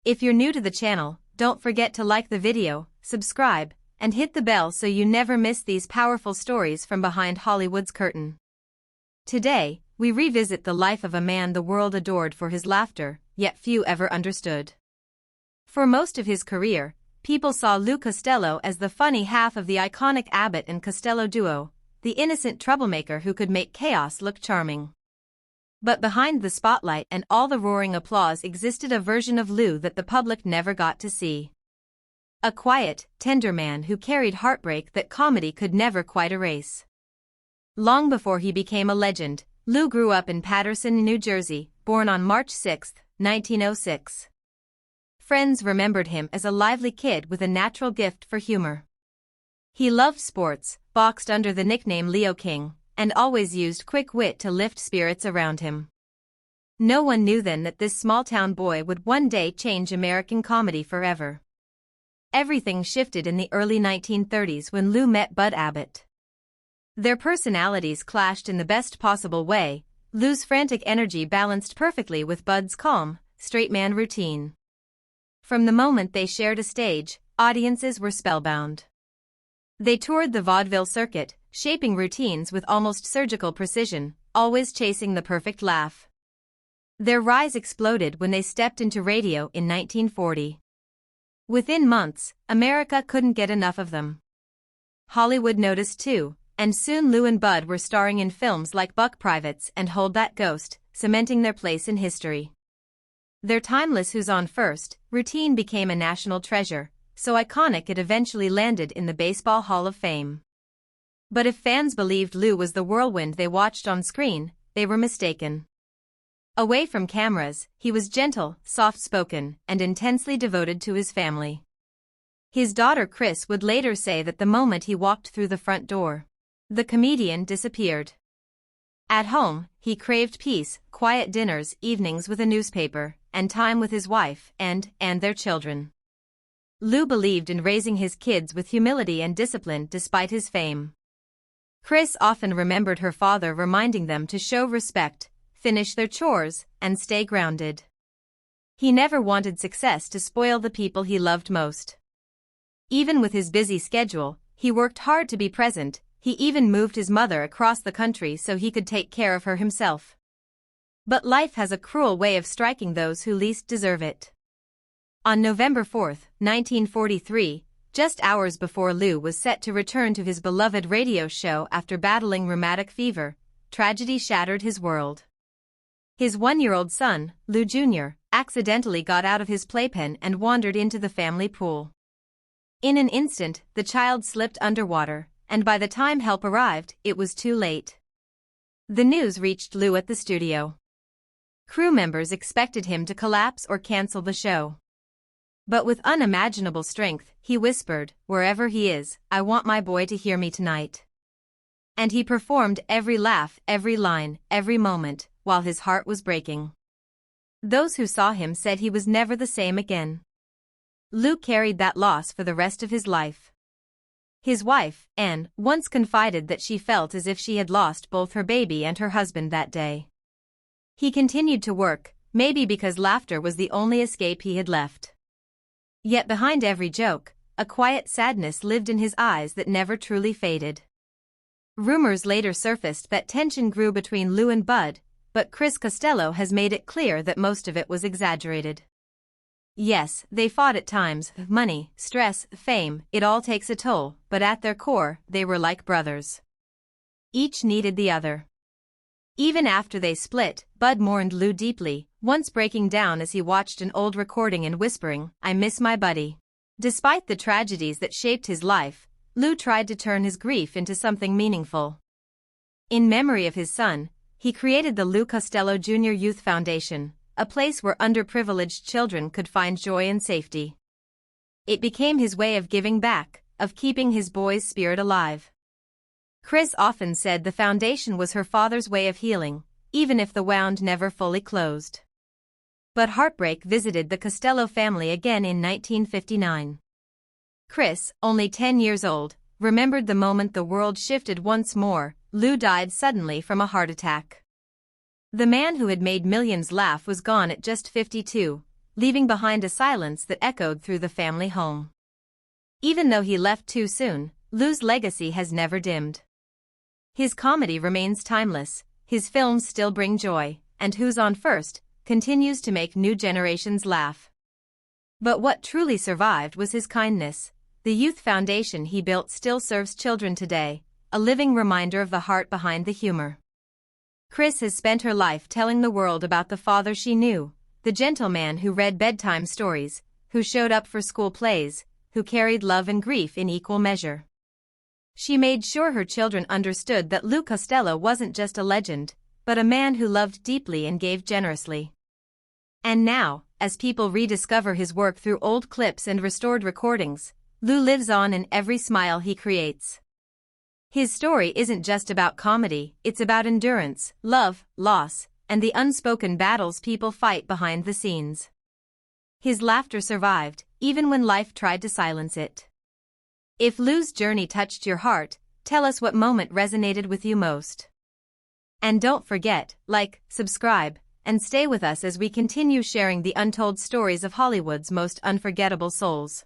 If you're new to the channel, don't forget to like the video, subscribe, and hit the bell so you never miss these powerful stories from behind Hollywood's curtain. Today, we revisit the life of a man the world adored for his laughter, yet few ever understood. For most of his career, people saw Lou Costello as the funny half of the iconic Abbott and Costello duo, the innocent troublemaker who could make chaos look charming. But behind the spotlight and all the roaring applause existed a version of Lou that the public never got to see. A quiet, tender man who carried heartbreak that comedy could never quite erase. Long before he became a legend, Lou grew up in Paterson, New Jersey, born on March 6, 1906. Friends remembered him as a lively kid with a natural gift for humor. He loved sports, boxed under the nickname Leo King, and always used quick wit to lift spirits around him. No one knew then that this small-town boy would one day change American comedy forever. Everything shifted in the early 1930s when Lou met Bud Abbott. Their personalities clashed in the best possible way. Lou's frantic energy balanced perfectly with Bud's calm, straight-man routine. From the moment they shared a stage, audiences were spellbound. They toured the vaudeville circuit, shaping routines with almost surgical precision, always chasing the perfect laugh. Their rise exploded when they stepped into radio in 1940. Within months, America couldn't get enough of them. Hollywood noticed too, and soon Lou and Bud were starring in films like Buck Privates and Hold That Ghost, cementing their place in history. Their timeless Who's On First routine became a national treasure, so iconic it eventually landed in the Baseball Hall of Fame. But if fans believed Lou was the whirlwind they watched on screen, they were mistaken. Away from cameras, he was gentle, soft-spoken, and intensely devoted to his family. His daughter Chris would later say that the moment he walked through the front door, the comedian disappeared. At home, he craved peace, quiet dinners, evenings with a newspaper, and time with his wife and their children. Lou believed in raising his kids with humility and discipline despite his fame. Chris often remembered her father reminding them to show respect, finish their chores, and stay grounded. He never wanted success to spoil the people he loved most. Even with his busy schedule, he worked hard to be present. He even moved his mother across the country so he could take care of her himself. But life has a cruel way of striking those who least deserve it. On November 4, 1943, just hours before Lou was set to return to his beloved radio show after battling rheumatic fever, tragedy shattered his world. His one-year-old son, Lou Jr., accidentally got out of his playpen and wandered into the family pool. In an instant, the child slipped underwater, and by the time help arrived, it was too late. The news reached Lou at the studio. Crew members expected him to collapse or cancel the show. But with unimaginable strength, he whispered, "Wherever he is, I want my boy to hear me tonight." And he performed every laugh, every line, every moment, while his heart was breaking. Those who saw him said he was never the same again. Lou carried that loss for the rest of his life. His wife, Anne, once confided that she felt as if she had lost both her baby and her husband that day. He continued to work, maybe because laughter was the only escape he had left. Yet behind every joke, a quiet sadness lived in his eyes that never truly faded. Rumors later surfaced that tension grew between Lou and Bud, but Chris Costello has made it clear that most of it was exaggerated. Yes, they fought at times, money, stress, fame, it all takes a toll, but at their core, they were like brothers. Each needed the other. Even after they split, Bud mourned Lou deeply, once breaking down as he watched an old recording and whispering, "I miss my buddy." Despite the tragedies that shaped his life, Lou tried to turn his grief into something meaningful. In memory of his son, he created the Lou Costello Jr. Youth Foundation, a place where underprivileged children could find joy and safety. It became his way of giving back, of keeping his boy's spirit alive. Chris often said the foundation was her father's way of healing, even if the wound never fully closed. But heartbreak visited the Costello family again in 1959. Chris, only 10 years old, remembered the moment the world shifted once more. Lou died suddenly from a heart attack. The man who had made millions laugh was gone at just 52, leaving behind a silence that echoed through the family home. Even though he left too soon, Lou's legacy has never dimmed. His comedy remains timeless, his films still bring joy, and Who's on First continues to make new generations laugh. But what truly survived was his kindness. The youth foundation he built still serves children today, a living reminder of the heart behind the humor. Chris has spent her life telling the world about the father she knew, the gentleman who read bedtime stories, who showed up for school plays, who carried love and grief in equal measure. She made sure her children understood that Lou Costello wasn't just a legend, but a man who loved deeply and gave generously. And now, as people rediscover his work through old clips and restored recordings, Lou lives on in every smile he creates. His story isn't just about comedy, it's about endurance, love, loss, and the unspoken battles people fight behind the scenes. His laughter survived, even when life tried to silence it. If Lou's journey touched your heart, tell us what moment resonated with you most. And don't forget, like, subscribe, and stay with us as we continue sharing the untold stories of Hollywood's most unforgettable souls.